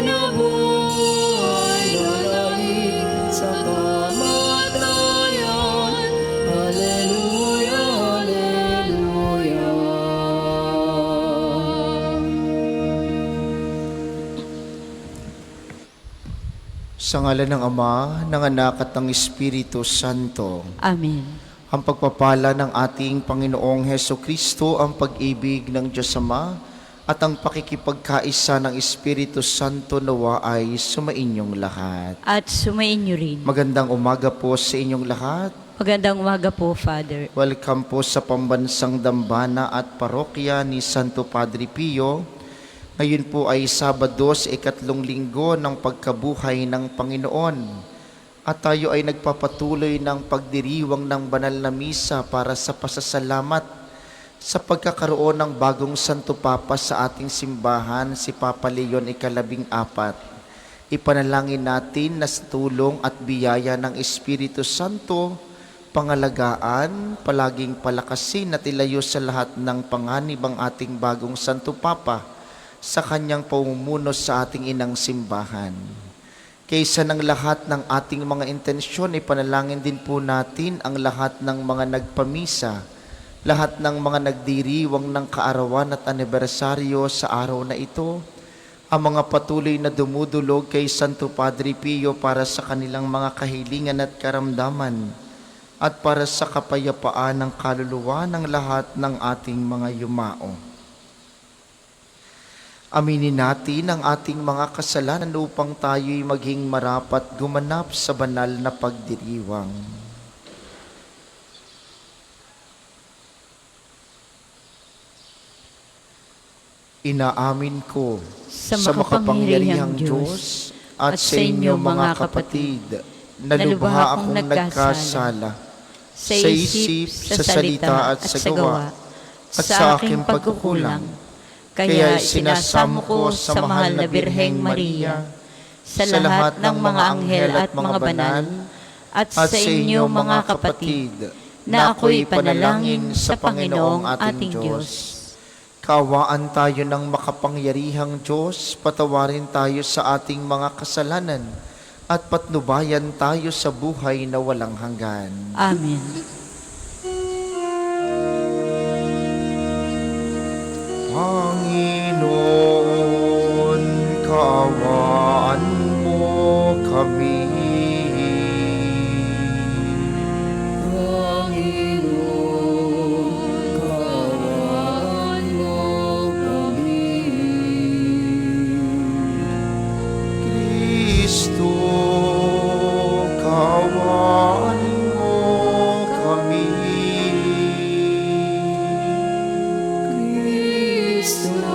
nabuhay na langit sa kamatayan. Hallelujah, hallelujah. Sa ngalan ng Ama, ng Anak at ng Espiritu Santo. Amen. Ang pagpapala ng ating Panginoong Hesukristo, ang pag-ibig ng Diyos Ama, at ang pakikipagkaisa ng Espiritu Santo nawa ay sumainyong lahat. At sumainyo rin. Magandang umaga po sa inyong lahat. Magandang umaga po, Father. Welcome po sa Pambansang Dambana at Parokya ni Santo Padre Pio. Ngayon po ay Sabado sa ikatlong linggo ng pagkabuhay ng Panginoon. At tayo ay nagpapatuloy ng pagdiriwang ng banal na misa para sa pasasalamat sa pagkakaroon ng bagong Santo Papa sa ating simbahan, si Papa Leon ika-14. Ipanalangin natin na sa tulong at biyaya ng Espiritu Santo, pangalagaan, palaging palakasin at ilayo sa lahat ng panganib ang ating bagong Santo Papa sa kanyang pamumuno sa ating inang simbahan. Kaysa ng lahat ng ating mga intensyon, ipanalangin din po natin ang lahat ng mga nagpamisa, lahat ng mga nagdiriwang ng kaarawan at anibersaryo sa araw na ito, ang mga patuloy na dumudulog kay Santo Padre Pio para sa kanilang mga kahilingan at karamdaman, at para sa kapayapaan ng kaluluwa ng lahat ng ating mga yumao. Aminin natin ang ating mga kasalanan upang tayo'y maging marapat gumanap sa banal na pagdiriwang. Inaamin ko sa makapangyarihang Diyos at sa inyo mga kapatid na lubha akong nagkasala sa isip, sa salita at sa gawa at sa aking pagkukulang. Kaya sinasamo ko sa mahal na Birheng Maria, sa lahat ng mga anghel at mga banal, at sa inyo mga kapatid, na ako'y panalangin sa Panginoong ating Diyos. Kaawaan tayo ng makapangyarihang Diyos, patawarin tayo sa ating mga kasalanan, at patnubayan tayo sa buhay na walang hanggan. Amen. Panginoon, kaawaan mo kami. Panginoon, kaawaan mo kami. Kristo, kaawaan mo kami. Kristo,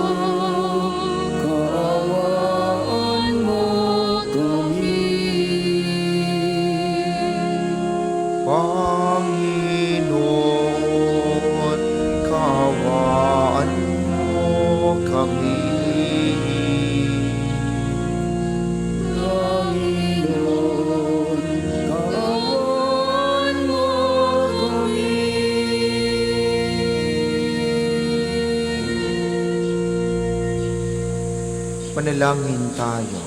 kaawaan mo kami. Panginoon, kaawaan mo kami. Panginoon, kaawaan mo kami. Manalangin tayo.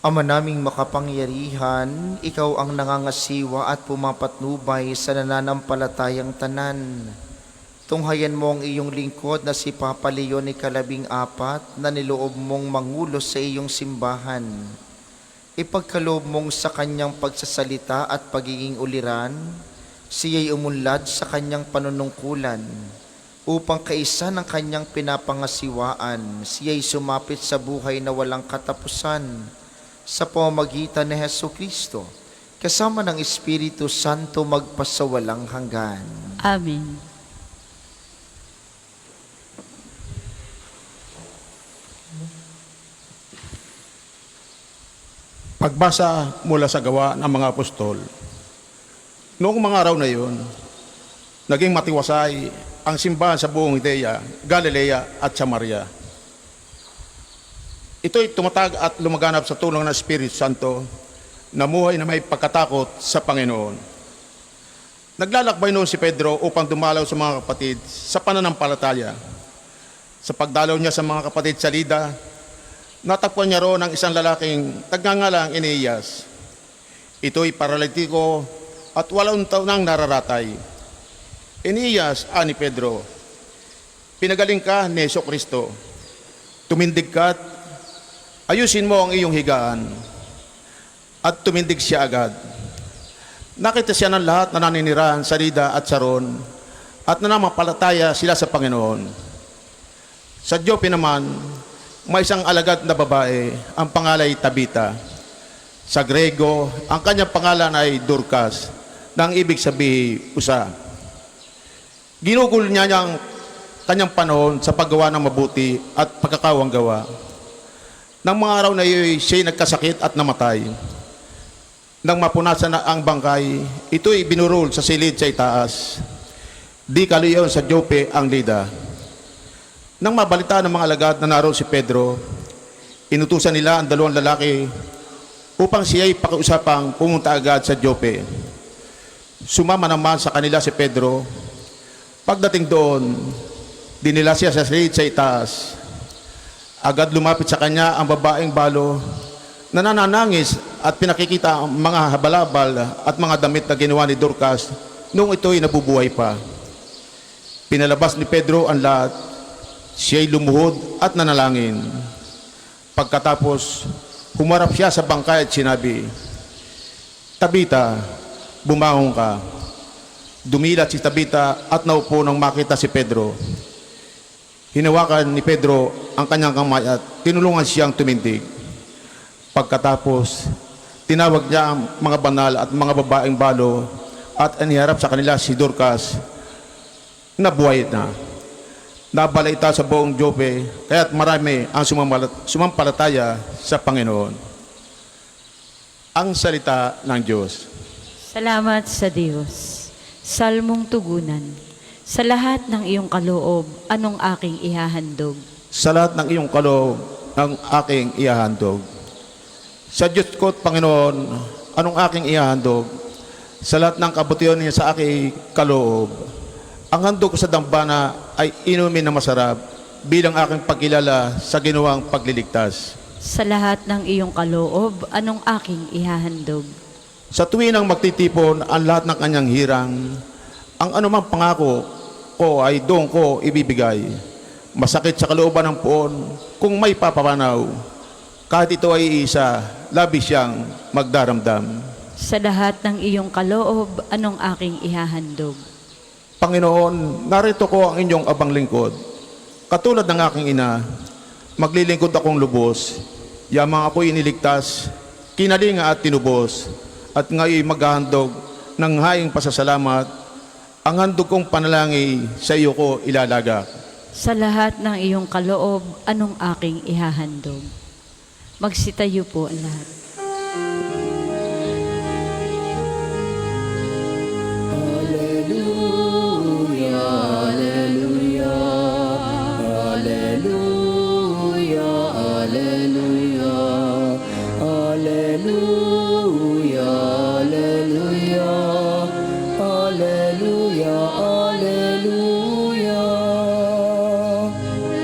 Ama naming makapangyarihan, ikaw ang nangangasiwa at pumapatnubay sa nananampalatayang tanan. Tunghayan mo ang iyong lingkod na si Papa Leon ika-14 na niloob mong mangulo sa iyong simbahan. Ipagkaloob mong sa kanyang pagsasalita at pagiging uliran, siya'y umunlad sa kanyang panunungkulan, upang kaisa ng kanyang pinapangasiwaan, siya'y sumapit sa buhay na walang katapusan, sa pamamagitan ni Hesukristo, kasama ng Espiritu Santo magpasawalang hanggan. Amen. Pagbasa mula sa Gawa ng mga Apostol. Noong mga araw na iyon, naging matiwasay ang simbahan sa buong Judea, Galilea at Samaria. Ito'y tumatag at lumaganap sa tulong ng Espiritu Santo namuhay na may pagkatakot sa Panginoon. Naglalakbay noon si Pedro upang dumalaw sa mga kapatid sa pananampalataya. Sa pagdalaw niya sa mga kapatid sa Lida, natagpuan niya roon ang isang lalaking nagngangalang Eneas. Ito'y paralitiko at 8 taon nang nararatay. Eneas, ani Pedro, pinagaling ka ni Jesucristo. Tumindig ka at ayusin mo ang iyong higaan. At tumindig siya agad. Nakita siya ng lahat na naninirahan sa Lida at Saron at nananampalataya sila sa Panginoon. Sa Joppe naman, may isang alagad na babae, ang pangalay Tabita. Sa Grego, ang kanyang pangalan ay Dorcas, na ang ibig sabihin, usa. Ginugol niya niyang kanyang panahon sa paggawa ng mabuti at pagkakawang gawa. Nang mga araw na iyo'y siya'y nagkasakit at namatay. Nang mapunasan na ang bangkay, ito'y binurol sa silid sa itaas. Di kalayo sa Joppe ang Lida. Nang mabalita ng mga alagad na naroon si Pedro, inutusan nila ang 2 lalaki upang siya'y pakiusapang pumunta agad sa Joppe. Sumama naman sa kanila si Pedro. Pagdating doon, dinila siya sa silid sa itaas. Agad lumapit sa kanya ang babaeng balo na nananangis at pinakikita ang mga habalabal at mga damit na ginawa ni Dorcas noong ito'y nabubuhay pa. Pinalabas ni Pedro ang lahat. Siya'y lumuhod at nanalangin. Pagkatapos, humarap siya sa bangkay at sinabi, Tabita, bumangon ka. Dumilat si Tabita at naupo nang makita si Pedro. Hinawakan ni Pedro ang kanyang kamay at tinulungan siyang tumindig. Pagkatapos, tinawag niya ang mga banal at mga babaeng balo at iniharap sa kanila si Dorcas na buhay na. Nabalita sa buong Joppe, kaya't marami ang sumampalataya sa Panginoon. Ang salita ng Diyos. Salamat sa Diyos. Salmong tugunan. Sa lahat ng iyong kaloob, anong aking ihahandog? Sa lahat ng iyong kaloob, ang aking ihahandog. Sa Diyos ko, Panginoon, anong aking ihahandog? Sa lahat ng kabutihan niya sa aking kaloob, ang handog ko sa dambana ay inumin na masarap bilang aking pagkilala sa ginawang pagliligtas. Sa lahat ng iyong kaloob, anong aking ihahandog? Sa tuwin ang magtitipon ang lahat ng kanyang hirang, ang anumang pangako ko ay doon ko ibibigay. Masakit sa kalooban ng puon kung may papapanaw. Kahit ito ay isa, labis siyang magdaramdam. Sa lahat ng iyong kaloob, anong aking ihahandog? Panginoon, narito ko ang inyong abang lingkod. Katulad ng aking ina, maglilingkod akong lubos. Yamang ako'y iniligtas, kinalinga at tinubos, at ngayon maghahandog ng haing pasasalamat. Ang handog kong panalangin sa iyo ko ilalagak. Sa lahat ng iyong kaloob, anong aking ihahandog? Magsitayo po ang lahat.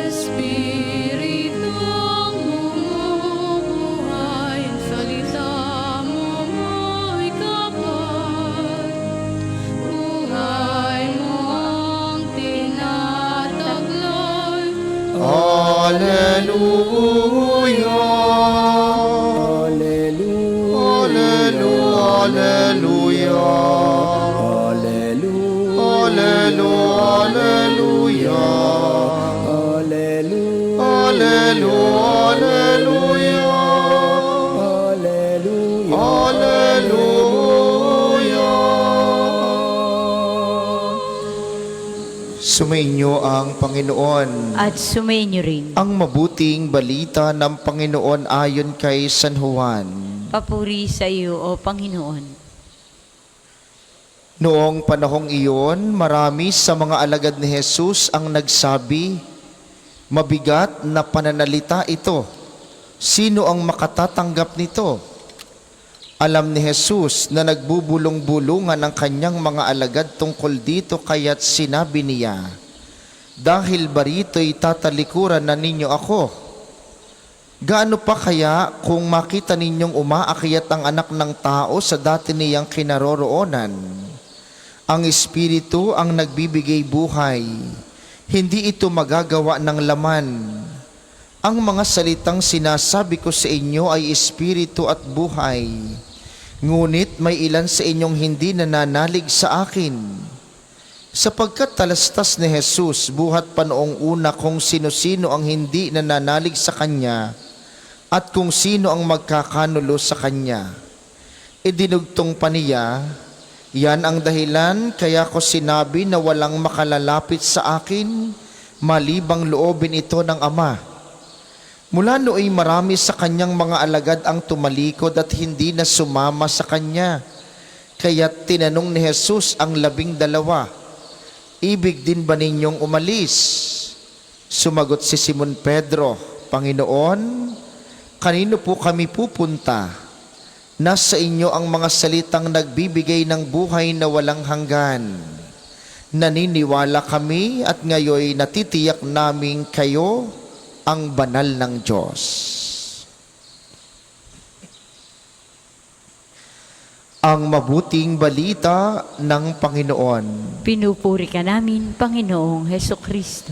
Espiritong bumubuhay, ang salita mo mo'y kapal. Buhay mo ang tinataglay. Alleluia. Alleluia. Alleluia. Alleluia. Alleluia. Sumainyo ang Panginoon. At sumainyo rin. Ang mabuting balita ng Panginoon ayon kay San Juan. Papuri sa iyo, O Panginoon. Noong panahong iyon, marami sa mga alagad ni Jesus ang nagsabi, mabigat na pananalita ito. Sino ang makatatanggap nito? Alam ni Jesus na nagbubulong-bulungan ang kanyang mga alagad tungkol dito, kaya't sinabi niya, "Dahil ba rito'y tatalikuran na ninyo ako? Gaano pa kaya kung makita ninyong umaakyat ang anak ng tao sa dati niyang kinaroroonan? Ang Espiritu ang nagbibigay buhay, hindi ito magagawa ng laman. Ang mga salitang sinasabi ko sa inyo ay Espiritu at buhay. Ngunit may ilan sa inyong hindi nananalig sa akin." Sapagkat talastas ni Jesus buhat pa noong una kung sino-sino ang hindi nananalig sa Kanya at kung sino ang magkakanulo sa Kanya. Idinugtong pa niya, "Yan ang dahilan kaya ko sinabi na walang makalalapit sa akin, malibang loobin ito ng Ama." Mula nooy marami sa Kanyang mga alagad ang tumalikod at hindi na sumama sa Kanya. Kaya't tinanong ni Jesus ang 12, "Ibig din ba ninyong umalis?" Sumagot si Simon Pedro, "Panginoon, kanino po kami pupunta? Nasa inyo ang mga salitang nagbibigay ng buhay na walang hanggan. Naniniwala kami at ngayoy natitiyak naming kayo ang banal ng Diyos." Ang mabuting balita ng Panginoon. Pinupuri ka namin, Panginoong Hesukristo.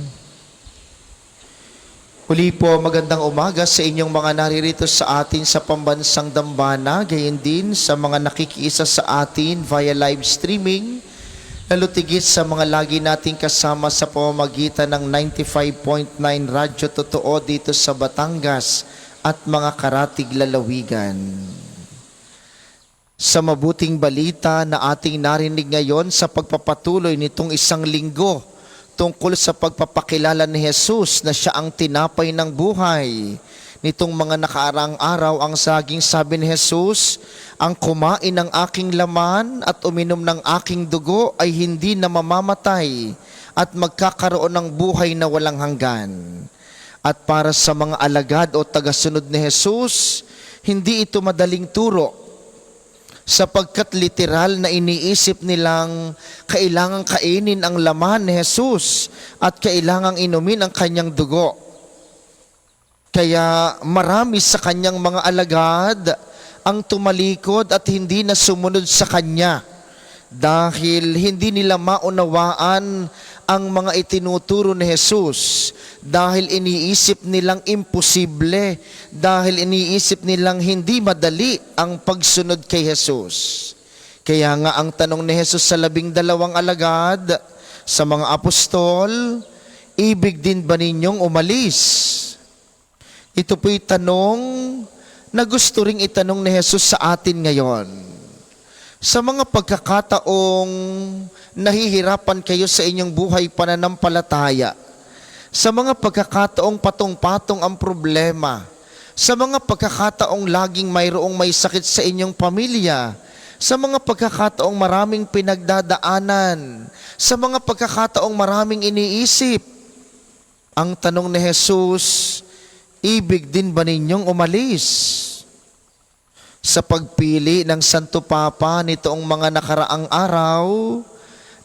Uli po, magandang umaga sa inyong mga naririto sa atin sa pambansang dambana, gayon din sa mga nakikiisa sa atin via live streaming, lalo tigit sa mga lagi nating kasama sa pamamagitan ng 95.9 Radyo Totoo dito sa Batangas at mga karatig lalawigan. Sa mabuting balita na ating narinig ngayon sa pagpapatuloy nitong isang linggo tungkol sa pagpapakilala ni Jesus na siya ang tinapay ng buhay. Nitong mga nakaraang araw ang saging sabi ni Jesus, "Ang kumain ng aking laman at uminom ng aking dugo ay hindi na mamamatay at magkakaroon ng buhay na walang hanggan." At para sa mga alagad o tagasunod ni Jesus, hindi ito madaling turo, sapagkat literal na iniisip nilang kailangang kainin ang laman ni Jesus at kailangang inumin ang kanyang dugo. Kaya marami sa kanyang mga alagad ang tumalikod at hindi na sumunod sa kanya dahil hindi nila maunawaan ang mga itinuturo ni Jesus, dahil iniisip nilang imposible, dahil iniisip nilang hindi madali ang pagsunod kay Jesus. Kaya nga ang tanong ni Jesus sa 12 alagad, sa mga apostol, "Ibig din ba ninyong umalis?" Ito po'y tanong na gusto ring itanong ni Jesus sa atin ngayon. Sa mga pagkakataong nahihirapan kayo sa inyong buhay pananampalataya, sa mga pagkakataong patong-patong ang problema, sa mga pagkakataong laging mayroong may sakit sa inyong pamilya, sa mga pagkakataong maraming pinagdadaanan, sa mga pagkakataong maraming iniisip, ang tanong ni Jesus, "Ibig din ba ninyong umalis?" Sa pagpili ng Santo Papa nitoong mga nakaraang araw,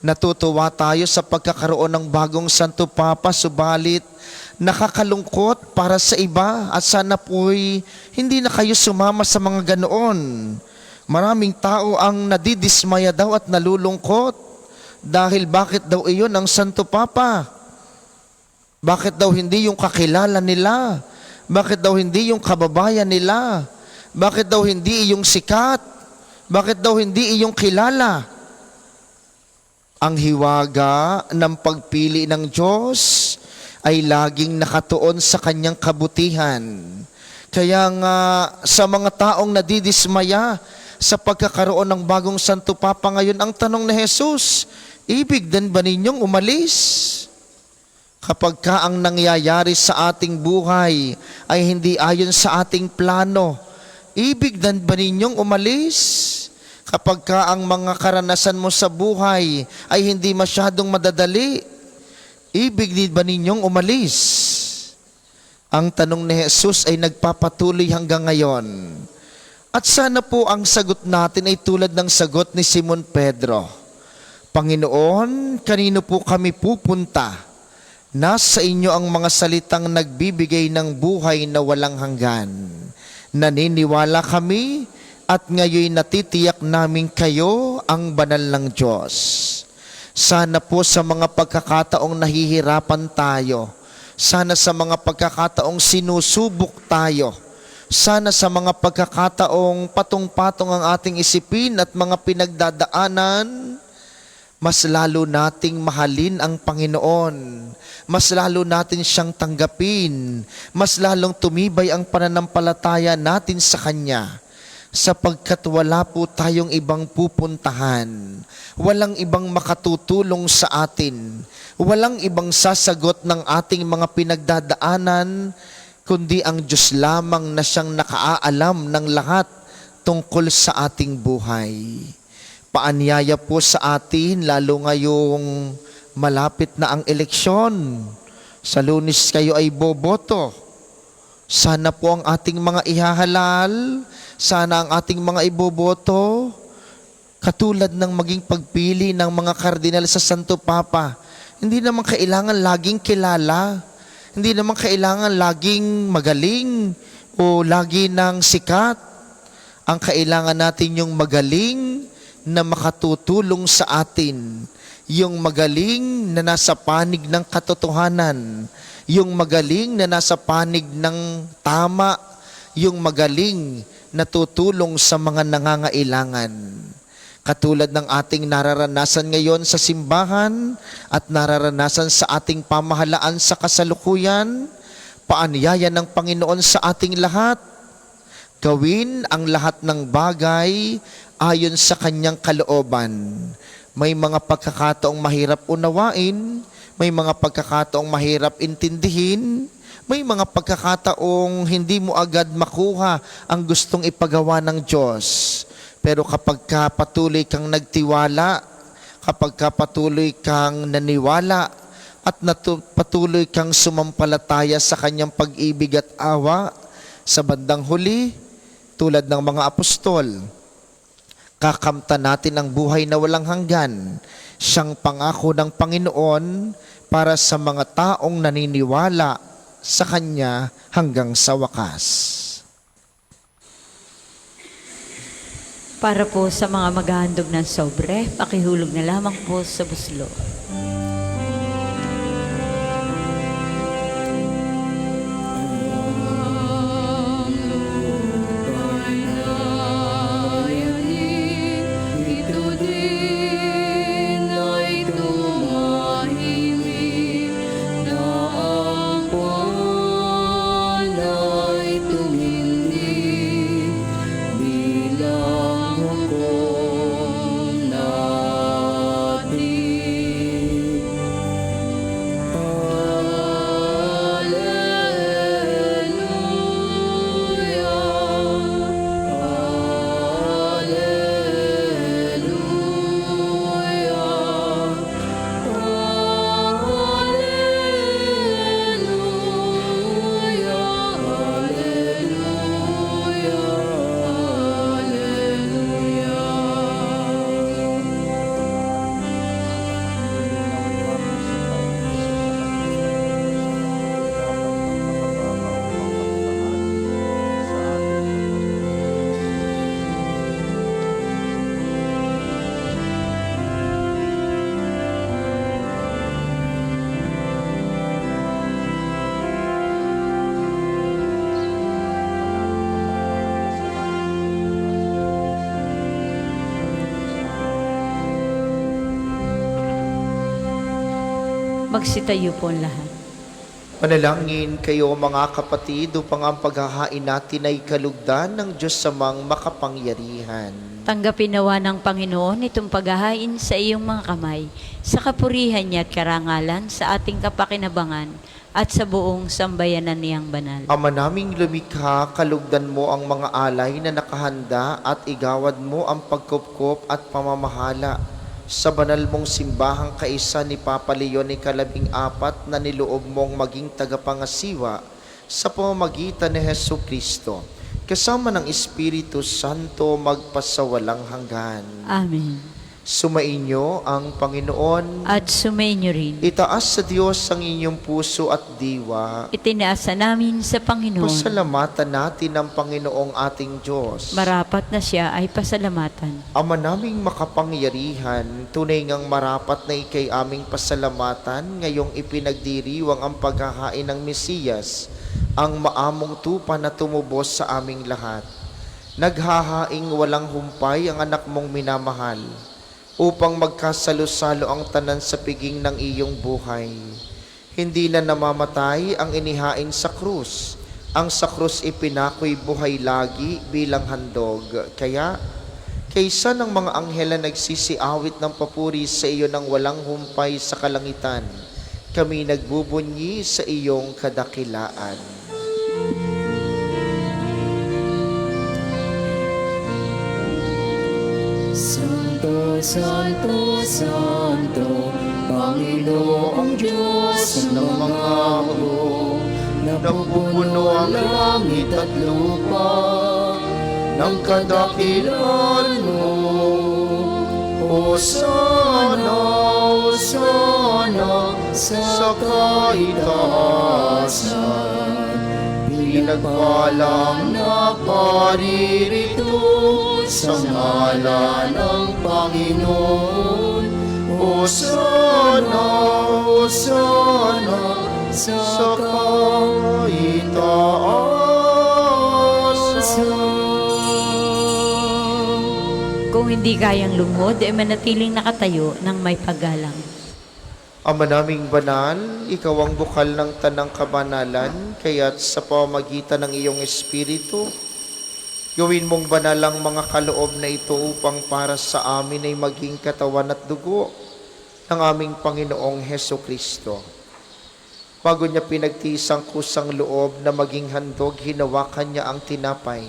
natutuwa tayo sa pagkakaroon ng bagong Santo Papa, subalit nakakalungkot para sa iba at sana po'y hindi na kayo sumama sa mga ganoon. Maraming tao ang nadidismaya daw at nalulungkot dahil bakit daw iyon ang Santo Papa? Bakit daw hindi yung kakilala nila? Bakit daw hindi yung kababayan nila? Bakit daw hindi iyong sikat? Bakit daw hindi iyong kilala? Ang hiwaga ng pagpili ng Diyos ay laging nakatuon sa kanyang kabutihan. Kaya nga sa mga taong nadidismaya sa pagkakaroon ng bagong Santo Papa ngayon, ang tanong ni Jesus, "Ibig din ba ninyong umalis?" Kapag ka ang nangyayari sa ating buhay ay hindi ayon sa ating plano, ibig din ba ninyong umalis? Kapag ka ang mga karanasan mo sa buhay ay hindi masyadong madadali, ibig din ba ninyong umalis? Ang tanong ni Jesus ay nagpapatuloy hanggang ngayon. At sana po ang sagot natin ay tulad ng sagot ni Simon Pedro. Panginoon, kanino po kami pupunta? Nasa inyo ang mga salitang nagbibigay ng buhay na walang hanggan. Naniniwala kami at ngayon natitiyak namin kayo ang banal ng Diyos. Sana po sa mga pagkakataong nahihirapan tayo, sana sa mga pagkakataong sinusubok tayo, sana sa mga pagkakataong patong-patong ang ating isipin at mga pinagdadaanan, mas lalo nating mahalin ang Panginoon, mas lalo natin siyang tanggapin, mas lalong tumibay ang pananampalataya natin sa Kanya, sapagkat wala po tayong ibang pupuntahan, walang ibang makatutulong sa atin, walang ibang sasagot ng ating mga pinagdadaanan, kundi ang Diyos lamang na siyang nakaalam ng lahat tungkol sa ating buhay. Paanyaya po sa atin, lalo ngayong malapit na ang eleksyon. Sa Lunes kayo ay boboto. Sana po ang ating mga ihahalal, sana ang ating mga iboboto, katulad ng maging pagpili ng mga kardinal sa Santo Papa. Hindi naman kailangan laging kilala, hindi naman kailangan laging magaling o lagi ng sikat. Ang kailangan natin yung magaling na makatutulong sa atin, yung magaling na nasa panig ng katotohanan, yung magaling na nasa panig ng tama, yung magaling na tutulong sa mga nangangailangan. Katulad ng ating nararanasan ngayon sa simbahan at nararanasan sa ating pamahalaan sa kasalukuyan, paanyaya ng Panginoon sa ating lahat, gawin ang lahat ng bagay ayon sa Kanyang kalooban. May mga pagkakataong mahirap unawain, may mga pagkakataong mahirap intindihin, may mga pagkakataong hindi mo agad makuha ang gustong ipagawa ng Diyos. Pero kapag patuloy kang nagtiwala, kapag patuloy kang naniwala, at patuloy kang sumampalataya sa Kanyang pag-ibig at awa, sa bandang huli, tulad ng mga apostol, kakamtan natin ang buhay na walang hanggan, siyang pangako ng Panginoon para sa mga taong naniniwala sa Kanya hanggang sa wakas. Para po sa mga maghahandog ng sobre, pakihulog na lamang po sa buslo. Magsitayo po ang lahat. Manalangin kayo mga kapatid upang ang paghahain natin ay kalugdan ng Diyos samang makapangyarihan. Tanggapin nawa ng Panginoon itong paghahain sa iyong mga kamay, sa kapurihan niya at karangalan, sa ating kapakinabangan, at sa buong sambayanan niyang banal. Ama naming lumikha, kalugdan mo ang mga alay na nakahanda at igawad mo ang pagkupkop at pamamahala sa banal mong simbahang kaisa ni Papa Leon ika-14 na niloob mong maging tagapangasiwa sa pamamagitan ni Hesukristo. kasama ng Espiritu Santo magpasawalang hanggan. Amen. Sumainyo ang Panginoon. At sumainyo rin. Itaas sa Diyos ang inyong puso at diwa. Itinaasa namin sa Panginoon. Pasalamatan natin ang Panginoong ating Diyos. Marapat na siya ay pasalamatan. Ama naming makapangyarihan, tunay ngang marapat na ikay aming pasalamatan ngayong ipinagdiriwang ang paghahain ng Mesiyas, ang maamong tupa na tumubos sa aming lahat. Naghahaing walang humpay ang anak mong minamahal, upang magkasalo-salo ang tanan sa piging ng iyong buhay. Hindi na namamatay ang inihain sa krus. Ang sa krus ipinako'y buhay lagi bilang handog. Kaya, kaysa ng mga anghel na nagsisiawit ng papuri sa iyo ng walang humpay sa kalangitan, kami nagbubunyi sa iyong kadakilaan. Santo, Santo, Santo, Panginoong Diyos ng mga hukbo, napupuno ang langit at lupa ng kadakilan mo. Hosana, Hosana sa kaitaasan, pinagpalang na paririto sa ngalan ng Panginoon. Hosana, Hosana sa kaitaasan. Kung hindi kayang lumuhod, ay manatiling nakatayo ng may paggalang. Ama naming banal, ikaw ang bukal ng tanang kabanalan, kaya't sa pamamagitan ng iyong Espiritu, gawin mong banal ang mga kaloob na ito upang para sa amin ay maging katawan at dugo ng aming Panginoong Heso Kristo. Bago niya pinagtiis ang kusang loob na maging handog, hinawakan niya ang tinapay.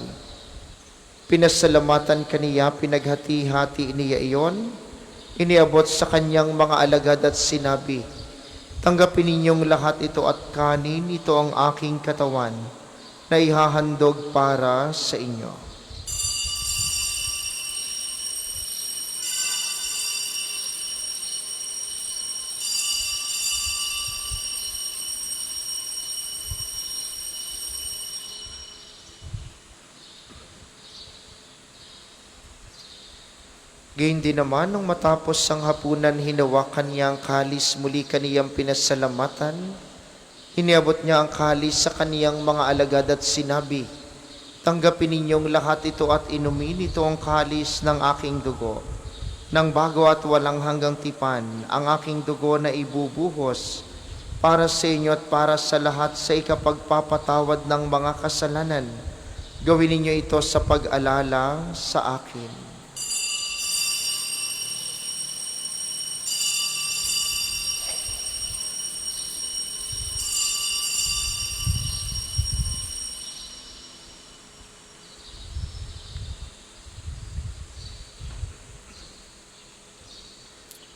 Pinasalamatan kaniya, pinaghati-hati niya iyon, iniabot sa kanyang mga alagad at sinabi, "Tanggapin ninyong lahat ito at kanin, ito ang aking katawan na ihahandog para sa inyo." Gayun din naman, nung matapos ang hapunan, hinawakan niya ang kalis, muli kaniyang pinasalamatan. Iniabot niya ang kalis sa kaniyang mga alagad at sinabi, "Tanggapin ninyong lahat ito at inumin, ito ang kalis ng aking dugo, ng bago at walang hanggang tipan, ang aking dugo na ibubuhos para sa inyo at para sa lahat sa ikapagpapatawad ng mga kasalanan. Gawin ninyo ito sa pag-alala sa akin."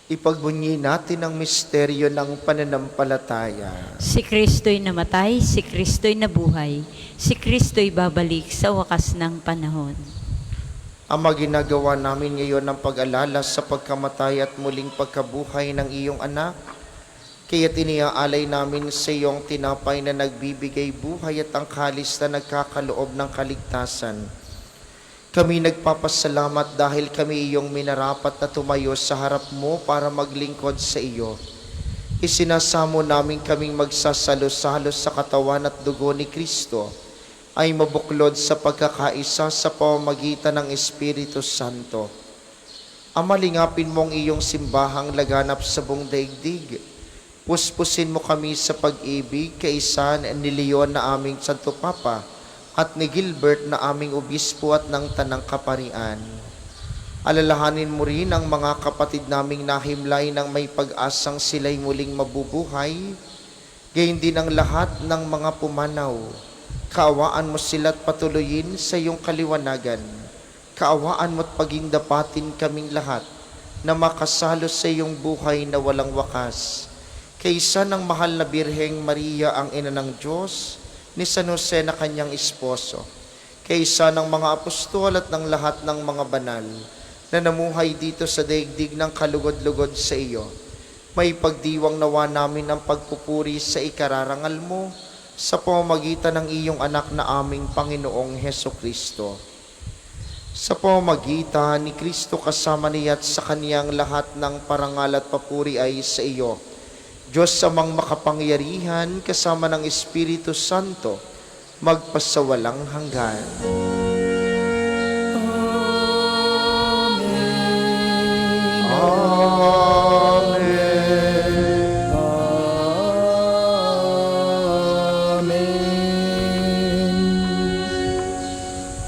Ipagbunyi natin ang misteryo ng pananampalataya. Si Kristo'y namatay, si Kristo'y nabuhay, si Kristo'y babalik sa wakas ng panahon. Ama, ginagawa namin ngayon ang pag-alala sa pagkamatay at muling pagkabuhay ng iyong anak. Kaya't iniaalay namin sa iyong tinapay na nagbibigay buhay at ang kalis na nagkakaloob ng kaligtasan. Kami nagpapasalamat dahil kami iyong minarapat na tumayo sa harap mo para maglingkod sa iyo. Isinasamo namin kaming magsasalo-salo sa katawan at dugo ni Kristo ay mabuklod sa pagkakaisa sa pamamagitan ng Espiritu Santo. Ama, lingapin mong iyong simbahang laganap sa buong daigdig. Puspusin mo kami sa pag-ibig, kaisa ni Leon na aming Santo Papa, at ni Gilbert na aming obispo at ng Tanang Kaparian. Alalahanin mo rin ang mga kapatid naming nahimlay ng may pag-asang sila'y muling mabubuhay, gayon din ang lahat ng mga pumanaw. Kaawaan mo sila't patuloyin sa iyong kaliwanagan. Kaawaan mo't pagindapatin kaming lahat na makasalo sa iyong buhay na walang wakas. Kaysa ng mahal na Birheng Maria, ang ina ng Diyos, ni San Jose na kanyang esposo, kaysa ng mga apostol at ng lahat ng mga banal na namuhay dito sa daigdig ng kalugod-lugod sa iyo. May pagdiwang nawa namin ang pagpupuri sa ikararangal mo sa pamamagitan ng iyong anak na aming Panginoong Heso Kristo. Sa pamamagitan ni Kristo kasama niya at sa kaniyang lahat ng parangal at papuri ay sa iyo, Diyos amang makapangyarihan kasama ng Espiritu Santo, magpasawalang hanggan.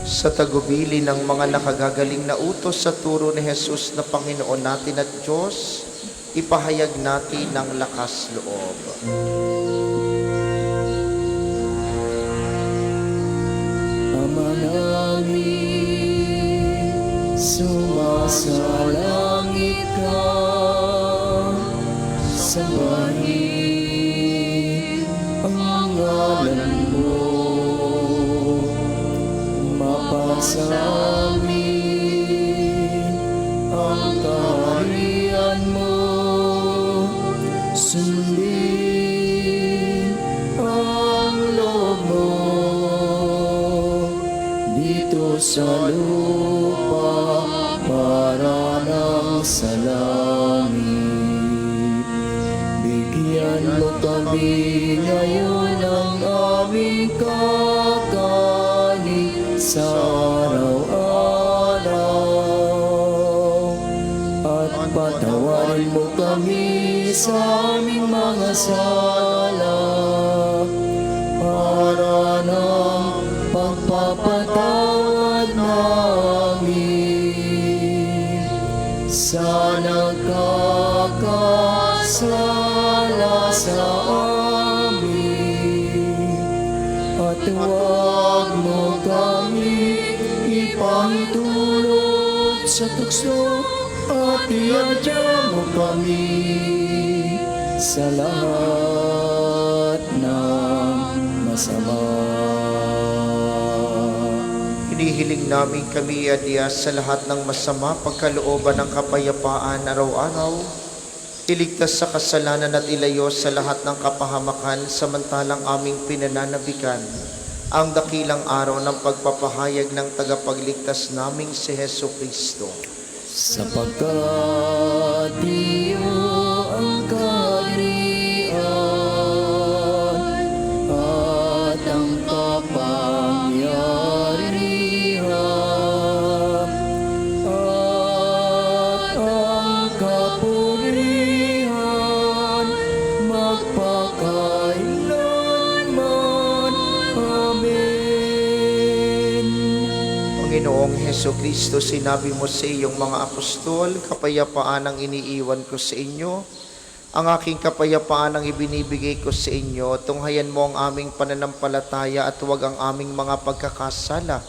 Sa tagubili ng mga nakagagaling na utos sa turo ni Jesus na Panginoon natin at Diyos, ipahayag natin ng lakas loob. Ama namin, sumasalangit ka, sambahin ang ngalan mo, mapasa amin ang kaharian mo, sundin ang loob mo dito sa lupa para ng sa langit. Bigyan mo kami ngayon ng aming kakanin sa araw-araw, at patawarin mo kami sa aming mga sala para ng pagpapatawad namin sa nagkakasala sa amin, at huwag mo kami ipahintulot sa tukso, at iadya mo kami sa lahat ng masama. Hinihiling namin kami adya sa lahat ng masama, pagkalooban ng kapayapaan araw-araw, iligtas sa kasalanan at ilayo sa lahat ng kapahamakan, samantalang aming pinananabikan ang dakilang araw ng pagpapahayag ng tagapagligtas naming si Heso Kristo. Sapagkat iyo ang kaharian at ang kapangyarihan at ang kapurihan magpakailanman. Amen. Panginoong Heso Kristo, sinabi mo sa iyong mga apostol, kapayapaan ang iniiwan ko sa inyo, ang aking kapayapaan ang ibinibigay ko sa inyo. Tunghayan mo ang aming pananampalataya at huwag ang aming mga pagkakasala.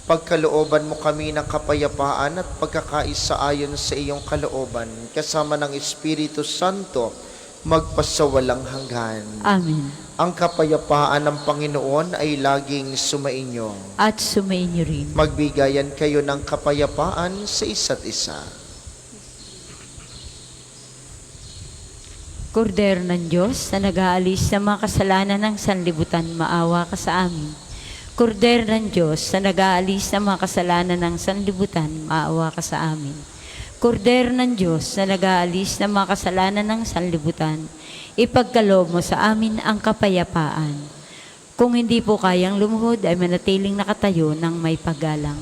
Pagkalooban mo kami ng kapayapaan at pagkakaisa ayon sa iyong kalooban, kasama ng Espiritu Santo, magpasawalang hanggan. Amen. Ang kapayapaan ng Panginoon ay laging sumainyo. At sumainyo rin. Magbigayan kayo ng kapayapaan sa isa't isa. Kordero ng Diyos na nag-aalis sa mga kasalanan ng sanlibutan, maawa ka sa amin. Kordero ng Diyos na nag-aalis sa mga kasalanan ng sanlibutan, maawa ka sa amin. Kordero ng Diyos na nag-aalis ng mga kasalanan ng sanlibutan, ipagkaloob mo sa amin ang kapayapaan. Kung hindi po kayang lumuhod, ay manatiling nakatayo ng may paggalang.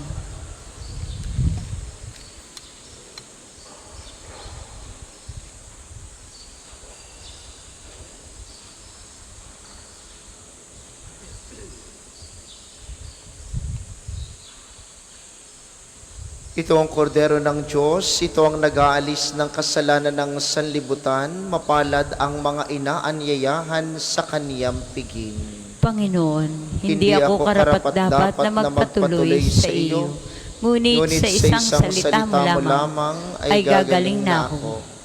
Ito ang kordero ng Diyos, ito ang nag-aalis ng kasalanan ng sanlibutan, mapalad ang mga inaanyayahan sa kaniyang piging. Panginoon, hindi ako karapat-dapat na magpatuloy sa iyo. Ngunit sa isang salita mo lamang ay gagaling na ako.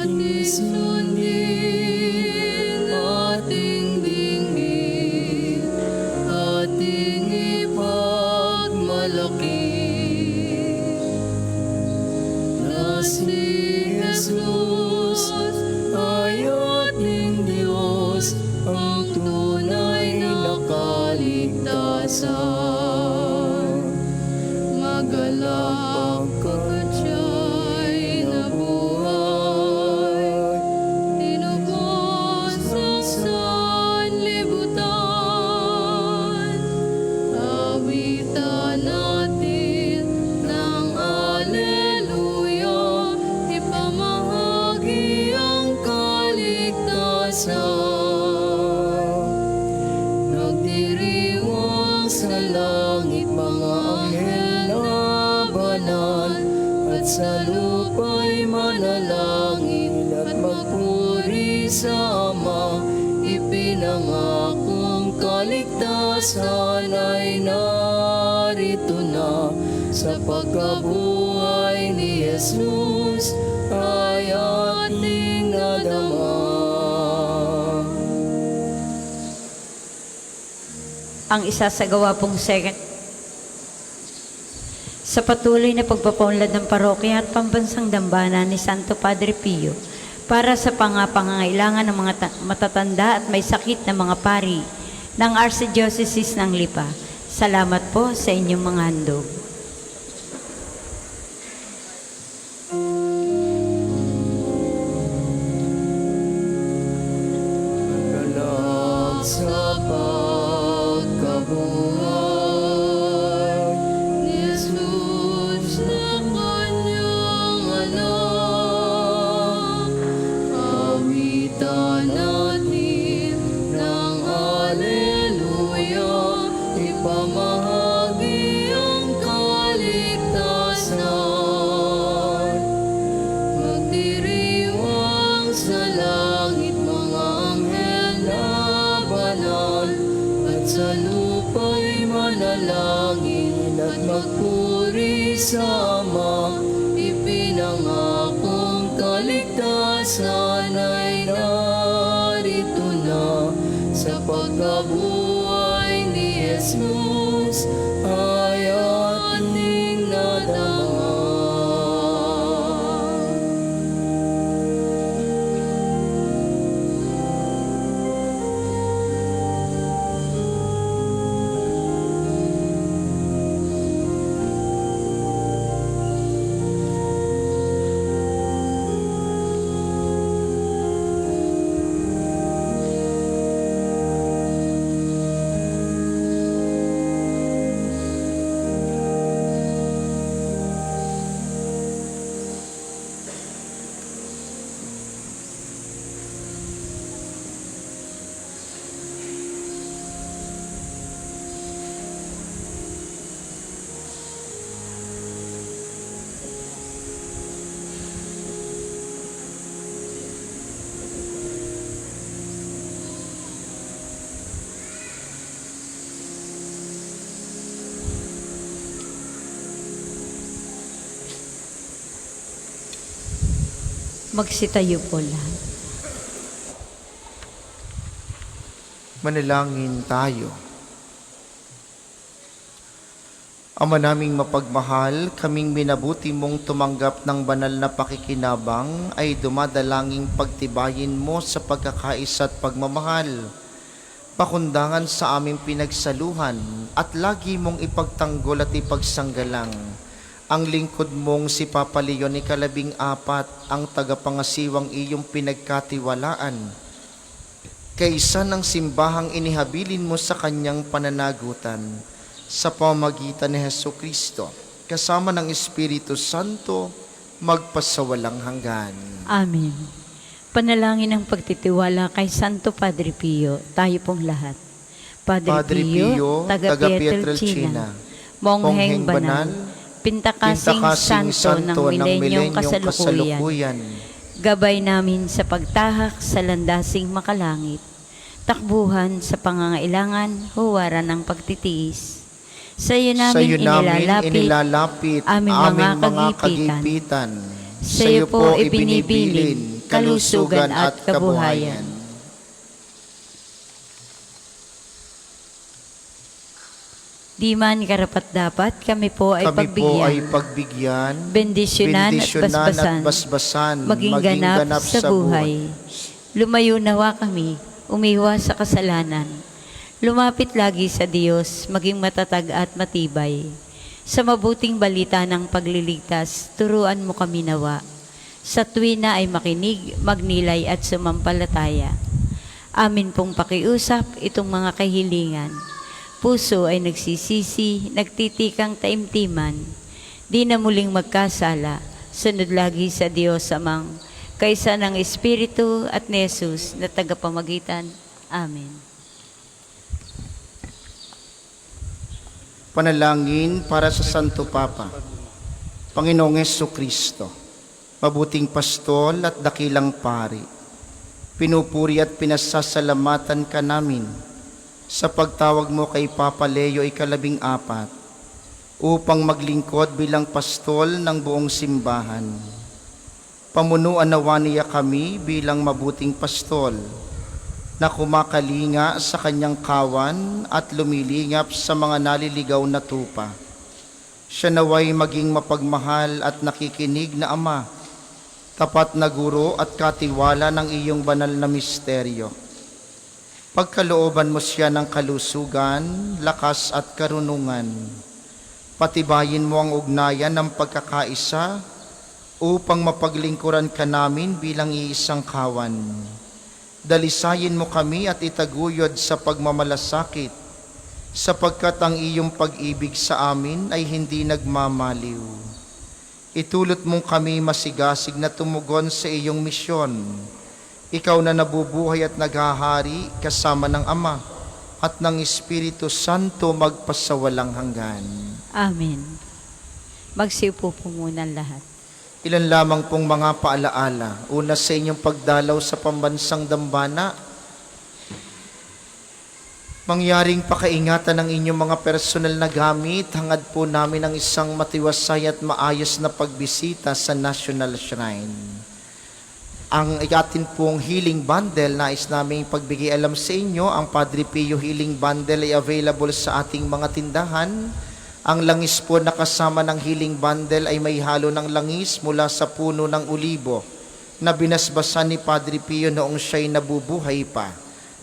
Ating sundin, ating dinggin, ating ipagmalaki na si Jesus ay ating Diyos, ang tunay na kaligtasan. Magalak pagkatsiya'y nabuhay, tinubos ang sanlibutan. Awitan natin ng Alleluia, ipamahagi ang kaligtasan. Nagdiriwang sa langit mga anghel na banal, at sa lupa'y manalangin at magpuri sa Ama. Ipinangakong kaligtasan ay narito na, sa pagkabuhay ni Jesus ay ating nadama. Ang isasagawa pong second sa patuloy na pagpapaunlad ng parokya at pambansang dambana ni Santo Padre Pio para sa pangangailangan ng mga matatanda at may sakit na mga pari ng Archdiocese ng Lipa. Salamat po sa inyong mga handog. Galak sa pagkabuhay Ni Jesus na kanyang anak, awitan natin ng Alleluia, ipamahagi ang kaligtasan. Magdiriwang sa langit mga anghel na banal, at sa lupa'y manalangin at magpuri sa Ama. Ipinangakong kaligtasan ay narito na, sa pagkabuhay ni Jesus ay ating nadama. Magsitayo po lahat. Manalangin tayo. Ama naming mapagmahal, kaming minabuti mong tumanggap ng banal na pakikinabang ay dumadalangin pagtibayin mo sa pagkakaisa at pagmamahal. Pakundangan sa aming pinagsaluhan at lagi mong ipagtanggol at ipagsanggalang ang lingkod mong si Papa Leon ika-14, ang tagapangasiwang iyong pinagkatiwalaan, kaysa ng simbahang inihabilin mo sa kanyang pananagutan, sa pamagitan ni Hesukristo, kasama ng Espiritu Santo, magpasawalang hanggan. Amen. Panalangin ng pagtitiwala kay Santo Padre Pio, tayo pong lahat. Padre Padre Pio, Pio, taga Pietrelcina, Mongheng Banal, Pintakasing Santo ng Milenyong Kasalukuyan, gabay namin sa pagtahak sa landasing makalangit, takbuhan sa pangangailangan, huwaran ng pagtitiis. Sa iyo namin inilalapit aming mga kagipitan. Sa iyo po ibinibilin kalusugan at kabuhayan. Di man karapat-dapat, kami po ay pagbigyan, bendisyonan at basbasan, maging ganap sa buhay. Lumayo nawa kami, umiwas sa kasalanan. Lumapit lagi sa Diyos, maging matatag at matibay. Sa mabuting balita ng pagliligtas, turuan mo kami nawa. Sa tuwina ay makinig, magnilay at sumampalataya. Amin pong pakiusap itong mga kahilingan. Puso ay nagsisisi, nagtitikang taimtiman. Di na muling magkasala, sunod lagi sa Diyos Amang, kaysa ng Espiritu at ni Jesus na tagapamagitan. Amen. Panalangin para sa Santo Papa. Panginoong Jesucristo, mabuting pastol at dakilang pari, pinupuri at pinasasalamatan ka namin sa pagtawag mo kay Papa Leo ika-14 upang maglingkod bilang pastol ng buong simbahan. Pamunuan nawa niya kami bilang mabuting pastol na kumakalinga sa kanyang kawan at lumilingap sa mga naliligaw na tupa. Siya naway maging mapagmahal at nakikinig na Ama, tapat na guro at katiwala ng iyong banal na misteryo. Pagkalooban mo siya ng kalusugan, lakas at karunungan. Patibayin mo ang ugnayan ng pagkakaisa upang mapaglingkuran ka namin bilang iisang kawan. Dalisayin mo kami at itaguyod sa pagmamalasakit, sapagkat ang iyong pag-ibig sa amin ay hindi nagmamaliw. Itulot mong kami masigasig na tumugon sa iyong misyon. Ikaw na nabubuhay at naghahari kasama ng Ama at ng Espiritu Santo magpasawalang hanggan. Amen. Magsiupo po muna lahat. Ilan lamang pong mga paalaala. Una, sa inyong pagdalaw sa pambansang dambana, mangyaring pakaingatan ng inyong mga personal na gamit. Hangad po namin ang isang matiwasay at maayos na pagbisita sa National Shrine. Ang atin pong healing bundle, nais naming pagbigay alam sa inyo, ang Padre Pio Healing Bundle ay available sa ating mga tindahan. Ang langis po na kasama ng healing bundle ay may halo ng langis mula sa puno ng ulibo na binasbasan ni Padre Pio noong siya'y nabubuhay pa.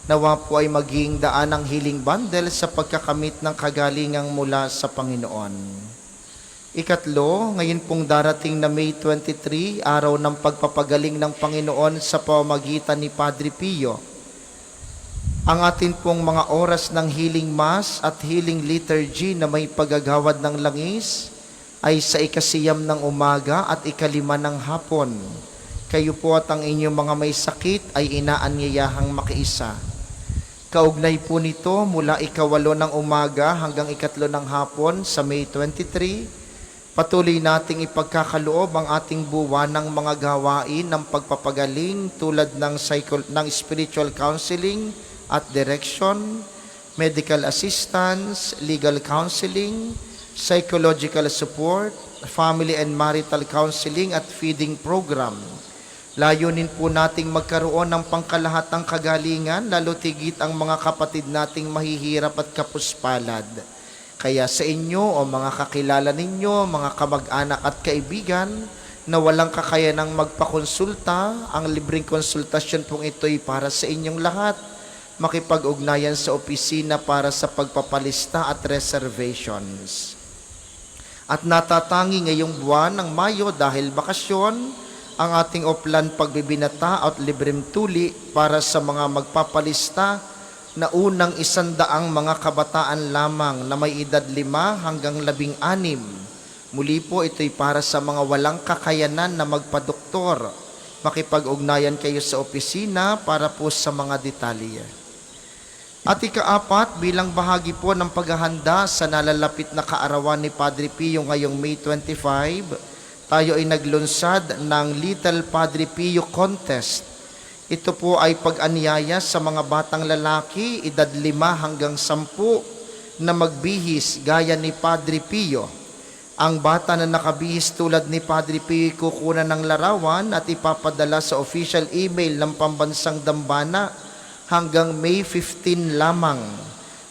Nawa po ay maging daan ang healing bundle sa pagkakamit ng kagalingang mula sa Panginoon. Ikatlo, ngayon pong darating na May 23, araw ng pagpapagaling ng Panginoon sa pamamagitan ni Padre Pio. Ang atin pong mga oras ng healing mass at healing liturgy na may paggagawad ng langis ay sa 9 ng umaga at 5 ng hapon. Kayo po at ang inyong mga may sakit ay inaanyayahang makiisa. Kaugnay po nito mula 8 ng umaga hanggang 3 ng hapon sa May 23, patuloy nating ipagkakaloob ang ating buwan ng mga gawain ng pagpapagaling tulad ng spiritual counseling at direction, medical assistance, legal counseling, psychological support, family and marital counseling at feeding program. Layunin po nating magkaroon ng pangkalahatang kagalingan, lalo tigit ang mga kapatid nating mahihirap at kapuspalad. Kaya sa inyo o mga kakilala ninyo, mga kamag-anak at kaibigan na walang kakayanang magpakonsulta, ang libreng konsultasyon pong ito'y para sa inyong lahat. Makipag-ugnayan sa opisina para sa pagpapalista at reservations. At natatangi ngayong buwan ng Mayo dahil bakasyon, ang ating offline pagbibinata at libreng tuli para sa mga magpapalista na unang 100 mga kabataan lamang na may edad 5 hanggang 16. Muli po ito'y para sa mga walang kakayanan na magpadoktor. Makipag-ugnayan kayo sa opisina para po sa mga detalye. At ikaapat, bilang bahagi po ng paghahanda sa nalalapit na kaarawan ni Padre Pio ngayong May 25, tayo ay naglunsad ng Little Padre Pio Contest. Ito po ay pag-anyaya sa mga batang lalaki, edad 5 hanggang 10 na magbihis gaya ni Padre Pio. Ang bata na nakabihis tulad ni Padre Pio kukunan ng larawan at ipapadala sa official email ng Pambansang Dambana hanggang May 15 lamang.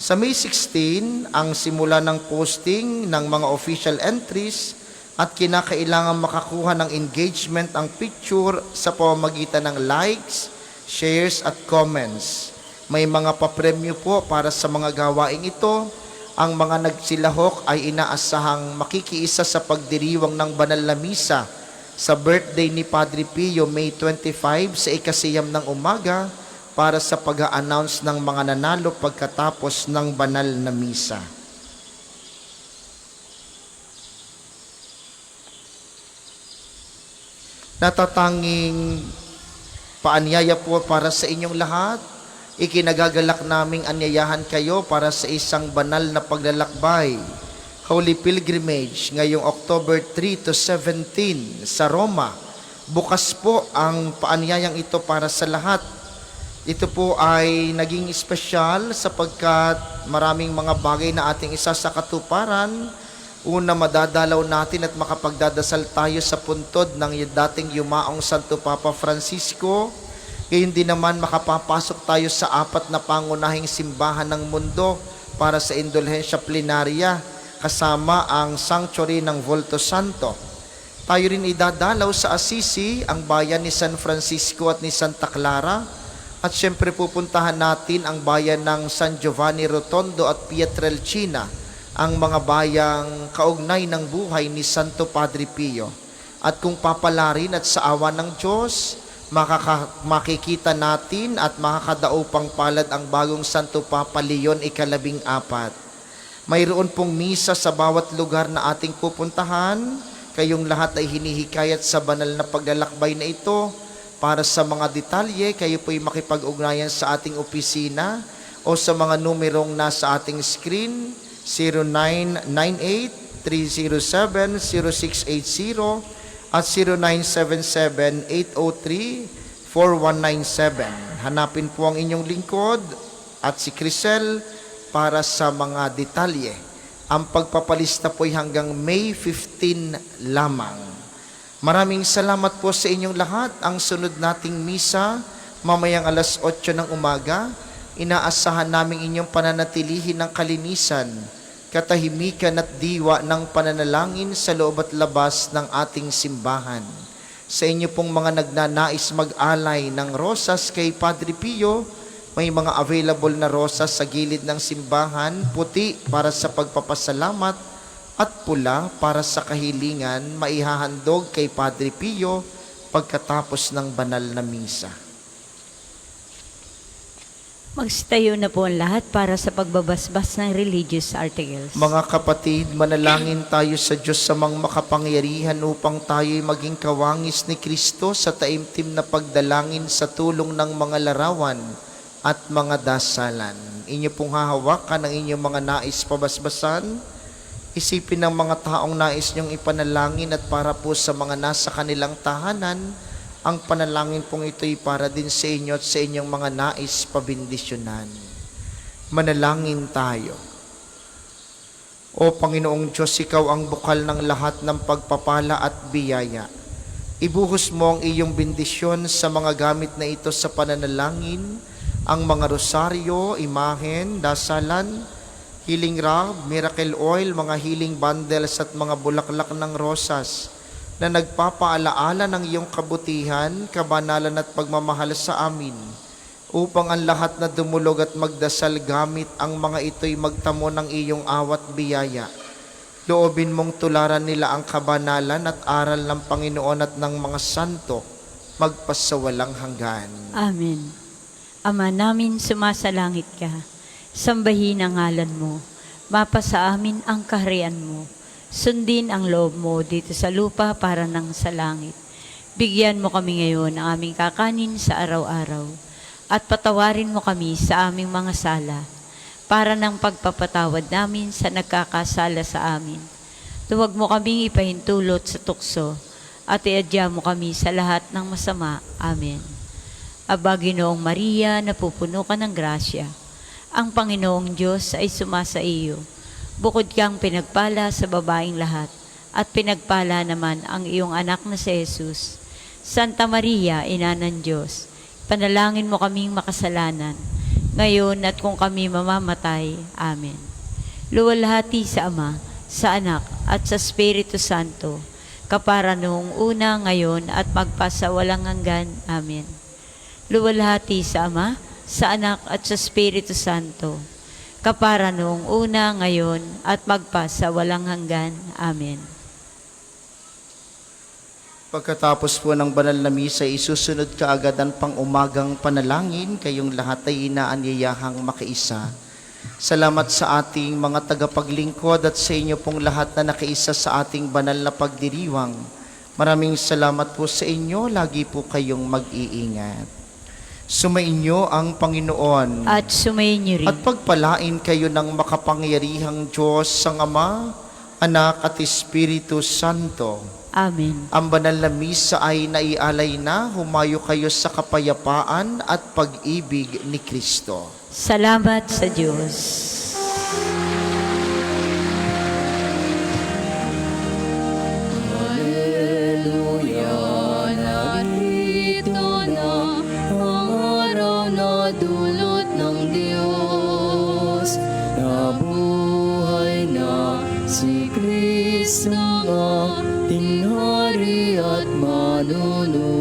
Sa May 16, ang simula ng posting ng mga official entries at kinakailangan makakuha ng engagement ang picture sa pamamagitan ng likes, shares at comments. May mga papremyo po para sa mga gawaing ito. Ang mga nagsilahok ay inaasahang makikiisa sa pagdiriwang ng banal na misa sa birthday ni Padre Pio May 25 sa 9:00 ng umaga para sa pag-a-announce ng mga nanalo pagkatapos ng banal na misa. Natatanging paanyaya po para sa inyong lahat. Ikinagagalak naming anyayahan kayo para sa isang banal na paglalakbay, Holy Pilgrimage, ngayong October 3 to 17 sa Roma. Bukas po ang paanyayang ito para sa lahat. Ito po ay naging espesyal sapagkat maraming mga bagay na ating isasakatuparan. Una, madadalaw natin at makapagdadasal tayo sa puntod ng dating yumaong Santo Papa Francisco. Gayon din naman makapapasok tayo sa 4 na pangunahing simbahan ng mundo para sa indulhensya plenaria kasama ang sanctuary ng Volto Santo. Tayo rin idadalaw sa Assisi, ang bayan ni San Francisco at ni Santa Clara. At syempre pupuntahan natin ang bayan ng San Giovanni Rotondo at Pietrelcina, ang mga bayang kaugnay ng buhay ni Santo Padre Pio. At kung papalarin at sa awa ng Diyos, makikita natin at makakadaupang palad ang bagong Santo Papa Leon ika-14. Mayroon pong misa sa bawat lugar na ating pupuntahan. Kayong lahat ay hinihikayat sa banal na paglalakbay na ito. Para sa mga detalye, kayo po'y makipag-ugnayan sa ating opisina o sa mga numerong nasa ating screen, 0998-307-0680 at 0977-803-4197. Hanapin po ang inyong lingkod at si Crisel para sa mga detalye. Ang pagpapalista po ay hanggang May 15 lamang. Maraming salamat po sa inyong lahat. Ang sunod nating misa, mamayang alas 8 ng umaga, inaasahan namin inyong pananatilihin ng kalinisan, katahimikan at diwa ng pananalangin sa loob at labas ng ating simbahan. Sa inyo pong mga nagnanais mag-alay ng rosas kay Padre Pio, may mga available na rosas sa gilid ng simbahan, puti para sa pagpapasalamat at pula para sa kahilingan, maihahandog kay Padre Pio pagkatapos ng banal na misa. Magstayo na po ang lahat para sa pagbabasbas ng religious articles. Mga kapatid, manalangin tayo sa Diyos samang makapangyarihan upang tayo'y maging kawangis ni Kristo sa taimtim na pagdalangin sa tulong ng mga larawan at mga dasalan. Inyo pong hahawakan ang inyong mga nais pabasbasan. Isipin ng mga taong nais niyong ipanalangin at para po sa mga nasa kanilang tahanan, ang panalangin pong ito'y para din sa inyo at sa inyong mga nais pabindisyonan. Manalangin tayo. O Panginoong Diyos, Ikaw ang bukal ng lahat ng pagpapala at biyaya. Ibuhos mo ang iyong bendisyon sa mga gamit na ito sa pananalangin, ang mga rosaryo, imahen, dasalan, healing rag, miracle oil, mga healing bundles at mga bulaklak ng rosas na nagpapaalaala ng iyong kabutihan, kabanalan at pagmamahal sa amin, upang ang lahat na dumulog at magdasal gamit ang mga ito'y magtamo ng iyong awat biyaya. Loobin mong tularan nila ang kabanalan at aral ng Panginoon at ng mga santo, magpasawalang hanggan. Amen. Ama namin, sumasalangit ka. Sambahin ang ngalan mo. Mapasa amin ang kaharian mo. Sundin ang loob mo dito sa lupa para nang sa langit. Bigyan mo kami ngayon ng aming kakanin sa araw-araw. at patawarin mo kami sa aming mga sala, para ng pagpapatawad namin sa nagkakasala sa amin. Huwag mo kaming ipahintulot sa tukso, at iadya mo kami sa lahat ng masama. Amen. Aba, Ginoong Maria, napupuno ka ng grasya. Ang Panginoong Diyos ay sumasa iyo. Bukod kang pinagpala sa babaeng lahat, at pinagpala naman ang iyong anak na si Jesus. Santa Maria, Ina ng Diyos, panalangin mo kaming makasalanan, ngayon at kung kami mamamatay. Amen. Luwalhati sa Ama, sa Anak, at sa Espiritu Santo, kapara noong una, ngayon, at magpasawalang hanggan. Amen. Luwalhati sa Ama, sa Anak, at sa Espiritu Santo, kapara noong una, ngayon, at magpasawalang hanggan. Amen. Pagkatapos po ng banal na misa, isusunod kaagad ang pang-umagang panalangin. Kayong lahat ay inaanyayahang makiisa. Salamat sa ating mga tagapaglingkod at sa inyo pong lahat na nakiisa sa ating banal na pagdiriwang. Maraming salamat po sa inyo. Lagi po kayong mag-iingat. Sumainyo ang Panginoon. At sumayin niyo rin. At pagpalain kayo ng makapangyarihang Diyos ang Ama, Anak at Espiritu Santo. Amen. Ang banal na misa ay naialay na. Humayo kayo sa kapayapaan at pag-ibig ni Kristo. Salamat sa Diyos. Hallelujah, narito na ang araw na dulot ng Diyos. Nabuhay na si Kristo ang tinghari at manunubos.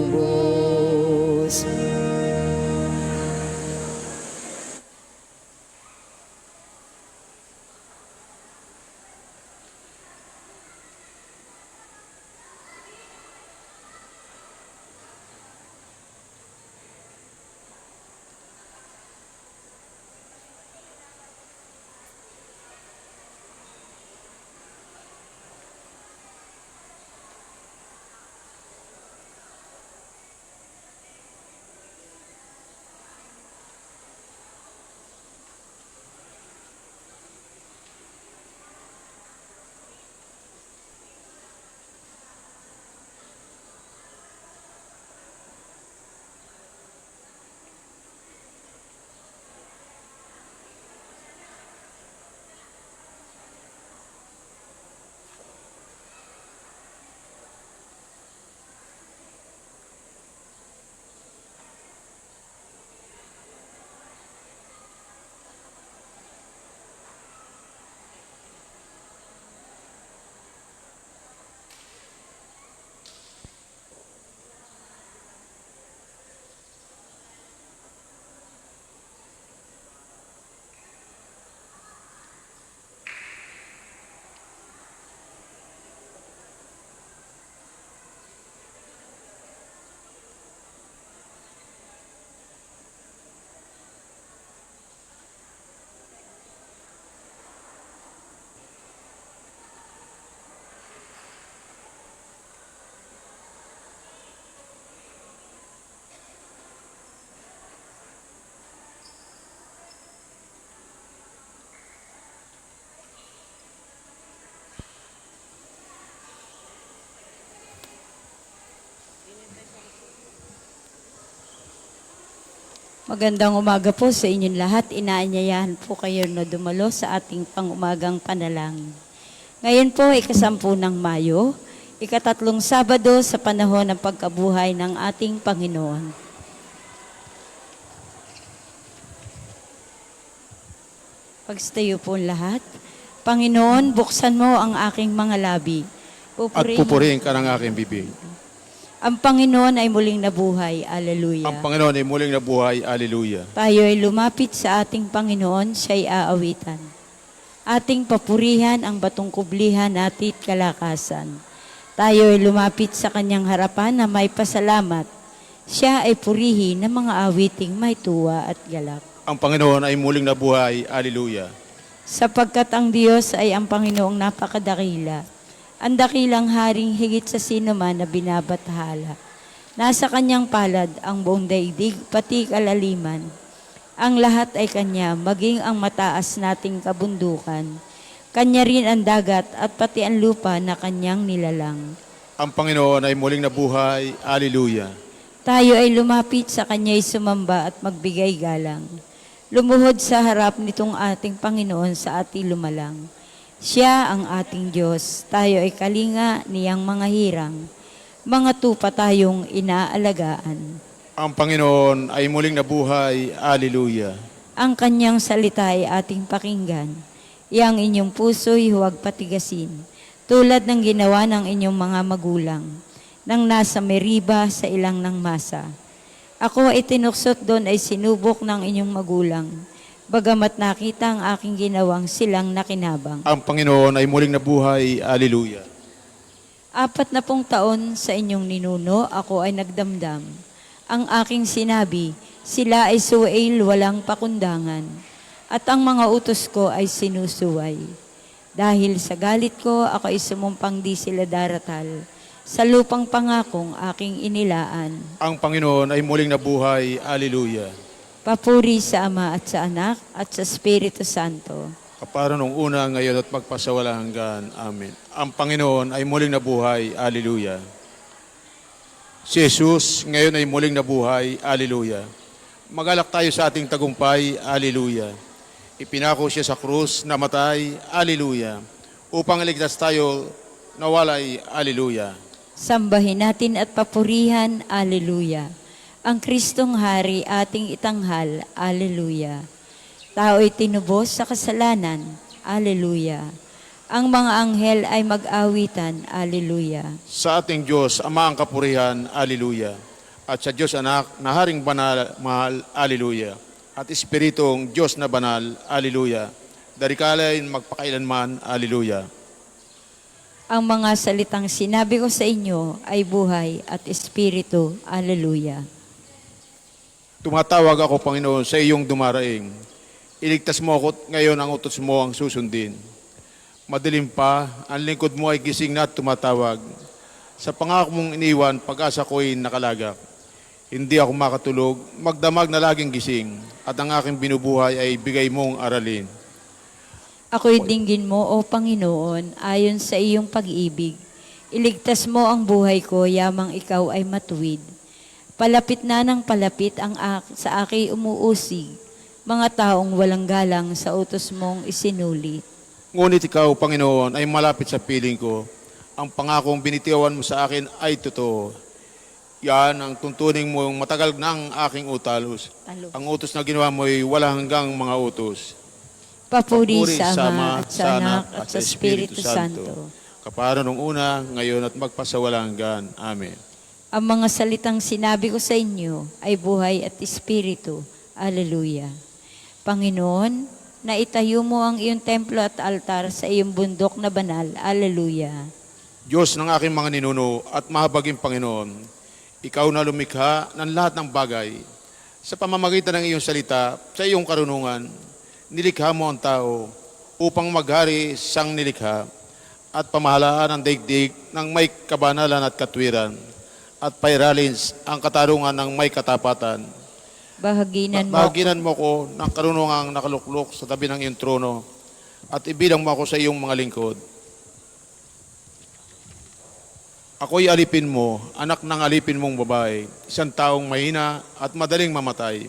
Magandang umaga po sa inyong lahat. Inaanyayahan po kayo na dumalo sa ating pang-umagang panalangin. Ngayon po ay 10 ng Mayo, ikatatlong Sabado sa panahon ng pagkabuhay ng ating Panginoon. Pagstayo po lahat. Panginoon, buksan mo ang aking mga labi. At pupurihin ka ng aking bibig. Ang Panginoon ay muling nabuhay. Alleluia. Ang Panginoon ay muling nabuhay. Alleluia. Tayo ay lumapit sa ating Panginoon, siya'y aawitan. Ating papurihan ang batong kublihan natit kalakasan. Tayo ay lumapit sa kanyang harapan na may pasalamat. Siya ay purihin ng mga awiting may tuwa at galak. Ang Panginoon ay muling nabuhay. Alleluia. Sapagkat ang Diyos ay ang Panginoong napakadakila. Ang dakilang haring higit sa sino man na binabathala. Nasa kanyang palad ang buong daigdig, pati kalaliman. Ang lahat ay kanya, maging ang mataas nating kabundukan. Kanya rin ang dagat at pati ang lupa na kanyang nilalang. Ang Panginoon ay muling nabuhay. Alleluia. Tayo ay lumapit sa kanya'y sumamba at magbigay galang. Lumuhod sa harap nitong ating Panginoon sa ating lumalang. Siya ang ating Diyos, tayo ay kalinga niyang mga hirang. Mga tupa tayong inaalagaan. Ang Panginoon ay muling nabuhay. Alleluia. Ang kanyang salita ay ating pakinggan. Iyang inyong puso'y huwag patigasin, tulad ng ginawa ng inyong mga magulang, nang nasa Meriba sa ilang ng masa. Ako ay tinuksot doon ay sinubok ng inyong magulang, bagamat nakita ang aking ginawang silang nakinabang. Ang Panginoon ay muling nabuhay. Alleluia. 40 taon sa inyong ninuno, ako ay nagdamdam. Ang aking sinabi, sila ay suwail walang pakundangan, at ang mga utos ko ay sinusuway. Dahil sa galit ko, ako ay sumumpang di sila daratal, sa lupang pangakong aking inilaan. Ang Panginoon ay muling nabuhay. Alleluia. Papuri sa Ama at sa Anak at sa Espiritu Santo. Kapara nung una, ngayon at magpasawalang hanggan. Amen. Ang Panginoon ay muling nabuhay. Alleluia. Si Jesus ngayon ay muling nabuhay. Alleluia. Magalak tayo sa ating tagumpay. Alleluia. Ipinako siya sa krus, namatay. Alleluia. Upang iligtas tayo, nawalay. Alleluia. Sambahin natin at papurihan. Alleluia. Ang Kristong Hari ating itanghal. Alleluia. Tao'y tinubos sa kasalanan. Alleluia. Ang mga anghel ay mag-awitan. Alleluia. Sa ating Diyos, Ama ang kapurihan. Alleluia. At sa Diyos Anak, na Haring Banal, Mahal. Alleluia. At Espiritong Diyos na Banal. Alleluia. Darikalain magpakailanman. Alleluia. Ang mga salitang sinabi ko sa inyo ay buhay at espiritu. Alleluia. Tumatawag ako, Panginoon, sa iyong dumaraing. Iligtas mo ako ngayon, ang utos mo ang susundin. Madilim pa, ang lingkod mo ay gising na at tumatawag. Sa pangako mong iniwan, pag-asa ko'y nakalagak. Hindi ako makatulog, magdamag na laging gising, at ang aking binubuhay ay bigay mong aralin. Ako'y dinggin mo, O Panginoon, ayon sa iyong pag-ibig. Iligtas mo ang buhay ko, yamang ikaw ay matuwid. Palapit na ng palapit sa aking umuusig, mga taong walang galang sa utos mong isinulit. Ngunit ikaw, Panginoon, ay malapit sa piling ko. Ang pangakong binitiwan mo sa akin ay totoo. Yan ang tuntuning mo yung matagal ng aking utalos. Ang utos na ginawa mo ay wala hanggang mga utos. Papuri Papuri sa Ama at sa Anak at sa Espiritu Santo. Kapara nung una, ngayon at magpasawalang hanggan. Amen. Ang mga salitang sinabi ko sa inyo ay buhay at espiritu. Alleluia. Panginoon, naitayo mo ang iyong templo at altar sa iyong bundok na banal. Alleluia. Diyos ng aking mga ninuno at mahabaging Panginoon, ikaw na lumikha ng lahat ng bagay. Sa pamamagitan ng iyong salita, sa iyong karunungan, nilikha mo ang tao upang maghari siyang nilikha at pamahalaan ang daigdig ng may kabanalan at katwiran at pairalin ang katarungan ng may katapatan. Bahaginan mo ko ng karunungang nakaluklok sa tabi ng iyong trono at ibilang mo ako sa iyong mga lingkod. Ako'y alipin mo, anak ng alipin mong babae, isang taong mahina at madaling mamatay.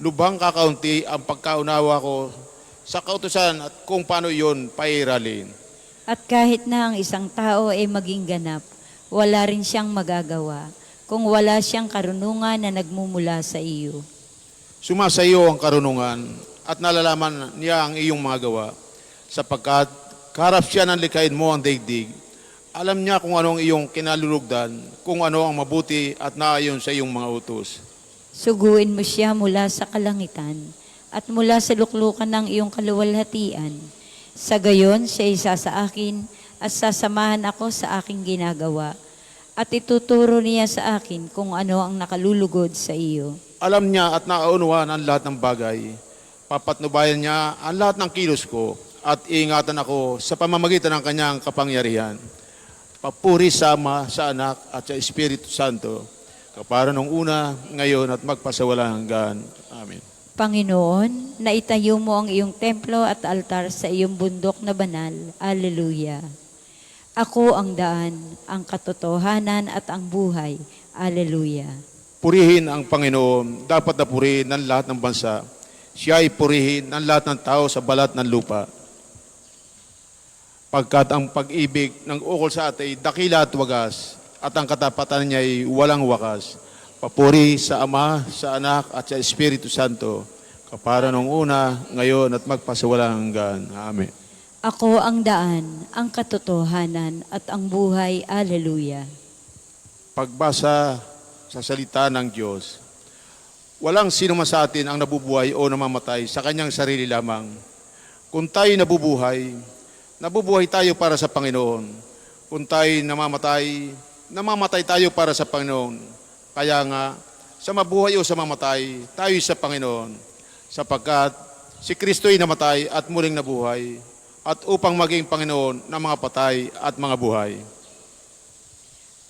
Lubhang kakaunti ang pagkaunawa ko sa kautusan at kung paano iyon pairalin. At kahit na ang isang tao ay maging ganap, wala rin siyang magagawa kung wala siyang karunungan na nagmumula sa iyo. Sumasayo ang karunungan at nalalaman niya ang iyong mga gawa, sapagkat kaharap siya ng likhain mo ang daigdig. Alam niya kung ano ang iyong kinalulugdan, kung ano ang mabuti at naayon sa iyong mga utos. Suguin mo siya mula sa kalangitan at mula sa luklukan ng iyong kaluwalhatian. Sa gayon, siya isa sa akin at sasamahan ako sa aking ginagawa. At ituturo niya sa akin kung ano ang nakalulugod sa iyo. Alam niya at naaunuan ang lahat ng bagay. Papatnubayan niya ang lahat ng kilos ko at iingatan ako sa pamamagitan ng kanyang kapangyarihan. Papuri sa Ama, sa Anak at sa Espiritu Santo, kapara nung una, ngayon at magpasawalang hanggan. Amen. Panginoon, naitayo mo ang iyong templo at altar sa iyong bundok na banal. Alleluia. Ako ang daan, ang katotohanan at ang buhay. Alleluia. Purihin ang Panginoon, dapat na purihin ng lahat ng bansa. Siya ay purihin ng lahat ng tao sa balat ng lupa. Pagkat ang pag-ibig ng ukol sa atin, dakila at wagas, at ang katapatan niya ay walang wakas. Papuri sa Ama, sa Anak, at sa Espiritu Santo, kapara nung una, ngayon, at magpasawalang hanggan. Amen. Ako ang daan, ang katotohanan at ang buhay. Alleluia. Pagbasa sa salita ng Diyos, walang sino man sa atin ang nabubuhay o namamatay sa kanyang sarili lamang. Kung tayo nabubuhay, nabubuhay tayo para sa Panginoon. Kung tayo namamatay, namamatay tayo para sa Panginoon. Kaya nga, sa mabuhay o sa mamatay, tayo sa Panginoon. Sapagkat si Kristo'y namatay at muling nabuhay, at upang maging Panginoon ng mga patay at mga buhay.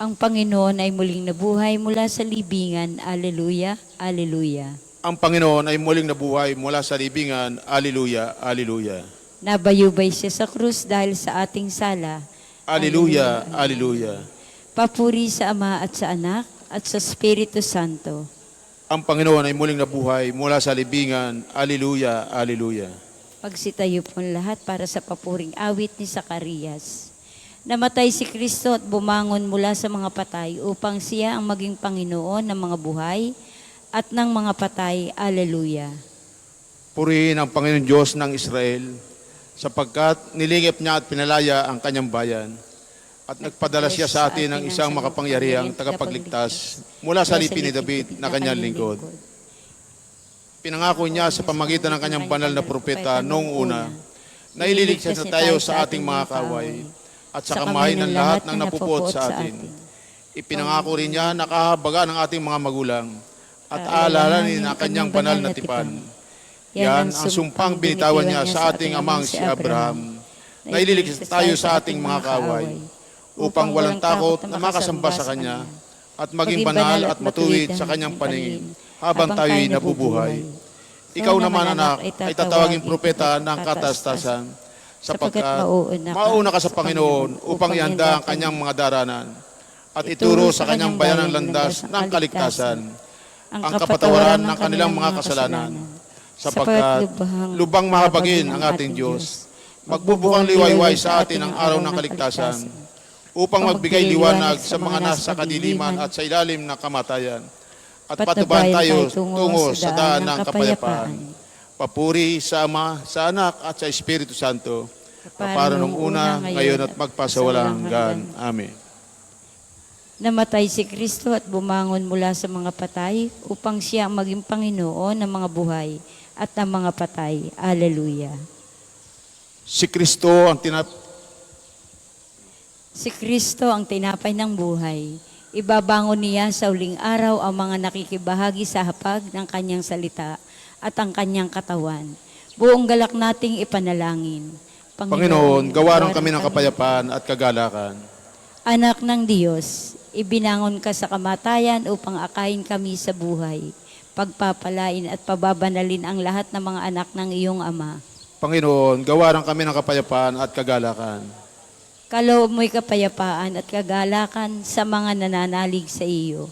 Ang Panginoon ay muling nabuhay mula sa libingan. Alleluia. Alleluia. Ang Panginoon ay muling nabuhay mula sa libingan. Alleluia. Alleluia. Nabayubay siya sa krus dahil sa ating sala. Alleluia. Alleluia. Papuri sa Ama at sa Anak at sa Espiritu Santo. Ang Panginoon ay muling nabuhay mula sa libingan. Alleluia. Alleluia. Pagsitayo po lahat para sa papuring awit ni Zacarias. Namatay si Kristo at bumangon mula sa mga patay upang siya ang maging Panginoon ng mga buhay at ng mga patay. Alleluia. Purihin ang Panginoon Diyos ng Israel, sapagkat nilingip niya at pinalaya ang kanyang bayan, at nagpadala siya sa atin ng isang makapangyarihang tagapagligtas mula sa lipin ni David na kanyang lingkod. Pinangako niya sa pamagitan ng kanyang banal na propeta noong una na ililigtas na tayo sa ating mga kaway at sa kamay ng lahat ng napupuot sa atin. Ipinangako rin niya na kahabagan ng ating mga magulang at aalalanin ang kanyang banal na tipan. Yan ang sumpang binitawan niya sa ating amang si Abraham na ililigtas tayo sa ating mga kaway upang walang takot na makasamba sa kanya at maging banal at matuwid sa kanyang paningin habang tayo'y nabubuhay. Ikaw naman, anak, ay tatawaging propeta ng katastasan, sapagkat mauna ka sa Panginoon upang ihanda ang kanyang mga daranan at ituro sa kanyang bayan ang landas ng kaligtasan, ang kapatawaran ng kanilang mga kasalanan, sapagkat lubang mahabagin ang ating Diyos. Magbubukang liwayway sa atin ang araw ng kaligtasan upang magbigay liwanag sa mga nasa kadiliman at sa ilalim ng kamatayan, at patubaan tayo tungo sa daan ng kapayapaan. Papuri sa Ama, sa Anak, at sa Espiritu Santo, kapara nung una, ngayon at magpasawalang hanggan. Amen. Namatay si Kristo at bumangon mula sa mga patay upang siya ang maging Panginoon ng mga buhay at ng mga patay. Alleluia. Si Kristo ang tinapay ng buhay. Ibabangon niya sa uling araw ang mga nakikibahagi sa hapag ng kanyang salita at ang kanyang katawan. Buong galak nating ipanalangin. Panginoon, gawaran kami ng kapayapaan at kagalakan. Anak ng Diyos, ibinangon ka sa kamatayan upang akayin kami sa buhay. Pagpapalain at pababanalin ang lahat ng mga anak ng iyong Ama. Panginoon, gawaran kami ng kapayapaan at kagalakan. Kaloob mo'y kapayapaan at kagalakan sa mga nananalig sa iyo.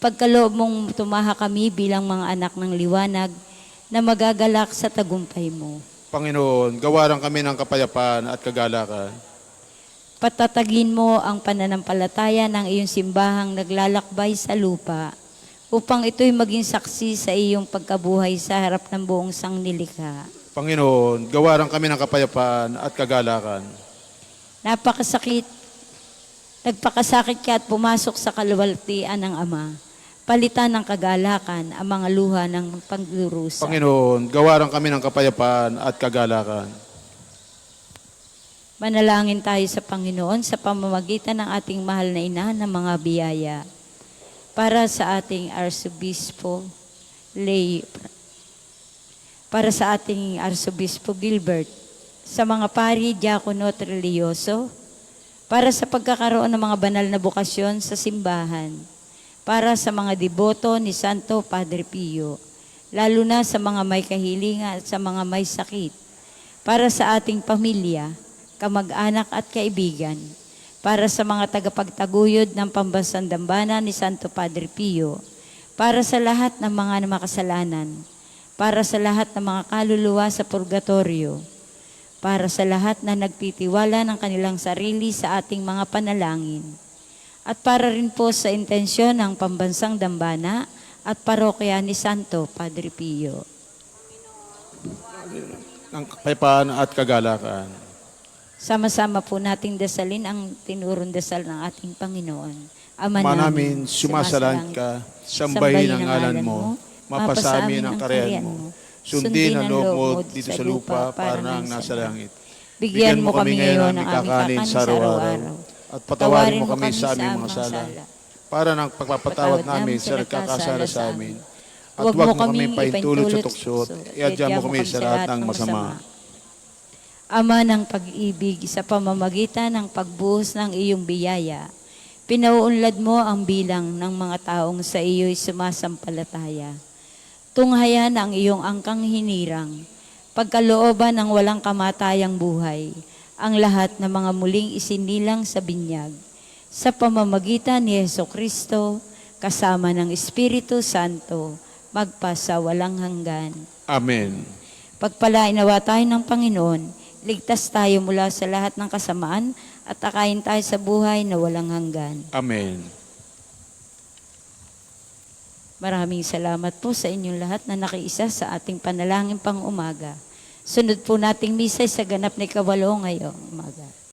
Pagkaloob mong tumaha kami bilang mga anak ng liwanag na magagalak sa tagumpay mo. Panginoon, gawaran kami ng kapayapaan at kagalakan. Patatagin mo ang pananampalataya ng iyong simbahang naglalakbay sa lupa upang ito'y maging saksi sa iyong pagkabuhay sa harap ng buong sangnilikha. Panginoon, gawaran kami ng kapayapaan at kagalakan. Nagpakasakit ka at pumasok sa kaluwalhatian ng Ama. Palitan ng kagalakan ang mga luha ng pagdurusa. Panginoon, gawaran kami ng kapayapaan at kagalakan. Manalangin tayo sa Panginoon sa pamamagitan ng ating mahal na ina ng mga biyaya. Para sa ating Arsobispo Gilbert, sa mga pari, diakono at religyoso, para sa pagkakaroon ng mga banal na bukasyon sa simbahan, para sa mga deboto ni Santo Padre Pio, lalo na sa mga may kahilingan at sa mga may sakit, para sa ating pamilya, kamag-anak at kaibigan, para sa mga tagapagtaguyod ng pambansang dambana ni Santo Padre Pio, para sa lahat ng mga makasalanan, para sa lahat ng mga kaluluwa sa purgatorio, para sa lahat na nagtitiwala ng kanilang sarili sa ating mga panalangin, at para rin po sa intensyon ng pambansang dambana at parokya ni Santo Padre Pio. Ng kapayapaan at kagalakan. Sama-sama po nating dasalin ang tinurong dasal ng ating Panginoon. Ama Ama namin, namin, sumasalangit ka, sambahin ang ngalan mo, mapasa amin ang karyan mo, sundin ang loob mo dito sa lupa para nang nasa langit. Bigyan mo kami ngayon ng aming kakanin sa araw-araw. At patawarin mo kami sa aming mga sala, para ng pagpapatawad namin sa nagkakasala sa amin. At huwag mo kami paintulot sa tukso, iadya mo kami sa lahat ng masama. Ama ng pag-ibig, sa pamamagitan ng pagbuhos ng iyong biyaya, pinauunlad mo ang bilang ng mga taong sa iyo'y sumasampalataya. Tunghayan ang iyong angkang hinirang, pagkalooban ng walang kamatayang buhay, ang lahat ng mga muling isinilang sa binyag, sa pamamagitan ni Jesucristo, kasama ng Espiritu Santo, magpasawalang hanggan. Amen. Pagpalain nawa tayo ng Panginoon, ligtas tayo mula sa lahat ng kasamaan at akayin tayo sa buhay na walang hanggan. Amen. Maraming salamat po sa inyong lahat na nakiisa sa ating panalangin pang umaga. Sunod po nating misa sa ganap ni Kawalo ngayong umaga.